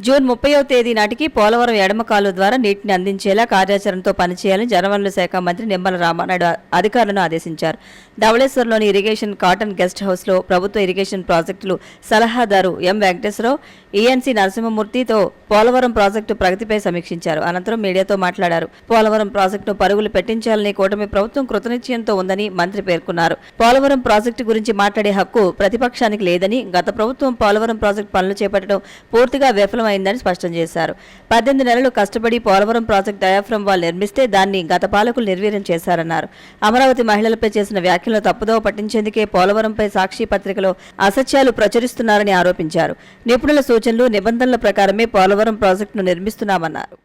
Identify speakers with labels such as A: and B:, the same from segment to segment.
A: June 30వ తేదీ నాటికి పోలవరం ఎడమ కాలువ ద్వారా నీటిని అందించేలా కార్యాచరణతో పనిచేయాలని జలవనరుల శాఖ మంత్రి నిమ్మల రామానాయుడు అధికారులను ఆదేశించారు. ధవళేశ్వర్లోని ఇరిగేషన్ కాటన్ గెస్ట్ హౌస్లో ప్రభుత్వ ఇరిగేషన్ ప్రాజెక్టులు సలహాదారు ఎం వెంకటేశ్వరరావు, ఈఎన్సీ నరసింహమూర్తితో పోలవరం ప్రాజెక్టు ప్రగతిపై సమీక్షించారు. అనంతరం మీడియాతో మాట్లాడారు. పోలవరం ప్రాజెక్టును పరుగులు పెట్టించాలని కూటమి ప్రభుత్వం కృతనిశ్చయంతో ఉందని మంత్రి పేర్కొన్నారు. పోలవరం ప్రాజెక్టు గురించి మాట్లాడే హక్కు ప్రతిపక్షానికి లేదని, గత ప్రభుత్వం పోలవరం ప్రాజెక్టు పనులు చేపట్టడం పూర్తిగా విఫలమైందని స్పష్టం చేశారు. 18 నెలలు కష్టపడి పోలవరం ప్రాజెక్టు డయాఫ్రమ్ వాల్ నిర్మిస్తే దాన్ని గత పాలకులు నిర్వీర్యం చేశారన్నారు. అమరావతి మహిళలపై చేసిన వ్యాఖ్యలను తప్పుదోవ పట్టించేందుకే పోలవరంపై సాక్షి పత్రికలో అసత్యాలు ప్రచురిస్తున్నారని ఆరోపించారు. నిపుణుల సూచనలు, నిబంధనల ప్రకారమే పోలవరం ప్రాజెక్టును నిర్మిస్తున్నామన్నారు.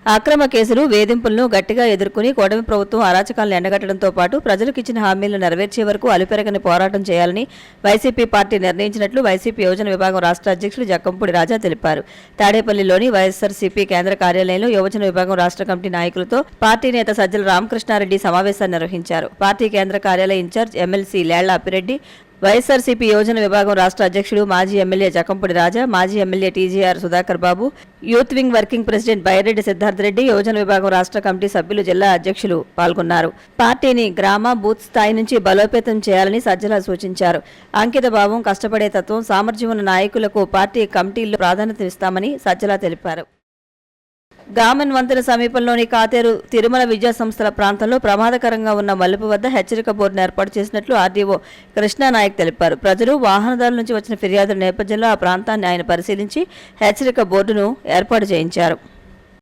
A: అక్రమ కేసులు, వేధింపులను గట్టిగా ఎదుర్కొని కూటమి ప్రభుత్వం అరాచకాలను ఎండగట్టడంతో పాటు ప్రజలకు ఇచ్చిన హామీలను నెరవేర్చే వరకు అలుపెరగని పోరాటం చేయాలని వైసీపీ పార్టీ నిర్ణయించినట్లు వైసీపీ యువజన విభాగం రాష్ట్ర అధ్యక్షుడు జక్కంపూడి రాజా తెలిపారు. తాడేపల్లిలోని వైఎస్ఆర్సీపీ కేంద్ర కార్యాలయంలో యువజన విభాగం రాష్ట్ర కమిటీ నాయకులతో పార్టీ నేత సజ్జల రామకృష్ణారెడ్డి సమావేశాన్ని నిర్వహించారు. పార్టీ కేంద్ర కార్యాలయ ఇన్ఛార్జ్ ఎమ్మెల్సీ లేళ్ల అప్పిరెడ్డి, వైఎస్ఆర్సీపీ యోజన విభాగం రాష్ట్ర అధ్యక్షుడు మాజీ ఎమ్మెల్యే జక్కంపూడి రాజా, మాజీ MLA TGR Sudhakar Babu, youth wing working president Byreddy Siddhartha Reddy, యోజన విభాగం రాష్ట్ర కమిటీ సభ్యులు, జిల్లా అధ్యక్షులు పాల్గొన్నారు. పార్టీని గ్రామ, బూత్ స్థాయి నుంచి బలోపేతం చేయాలని సజ్జల సూచించారు. అంకిత భావం, కష్టపడే తత్వం, సామర్థ్యం ఉన్న నాయకులకు పార్టీ కమిటీల్లో ప్రాధాన్యత ఇస్తామని సజ్జల తెలిపారు. గామన్ వంతెన సమీపంలోని కాతేరు తిరుమల విద్యా సంస్థల ప్రాంతంలో ప్రమాదకరంగా ఉన్న మలుపు వద్ద హెచ్చరిక బోర్డును ఏర్పాటు చేసినట్లు ఆర్డీఓ కృష్ణానాయక్ తెలిపారు. ప్రజలు, వాహనదారుల నుంచి వచ్చిన ఫిర్యాదుల నేపథ్యంలో ఆ ప్రాంతాన్ని ఆయన పరిశీలించి హెచ్చరిక బోర్డును ఏర్పాటు చేయించారు.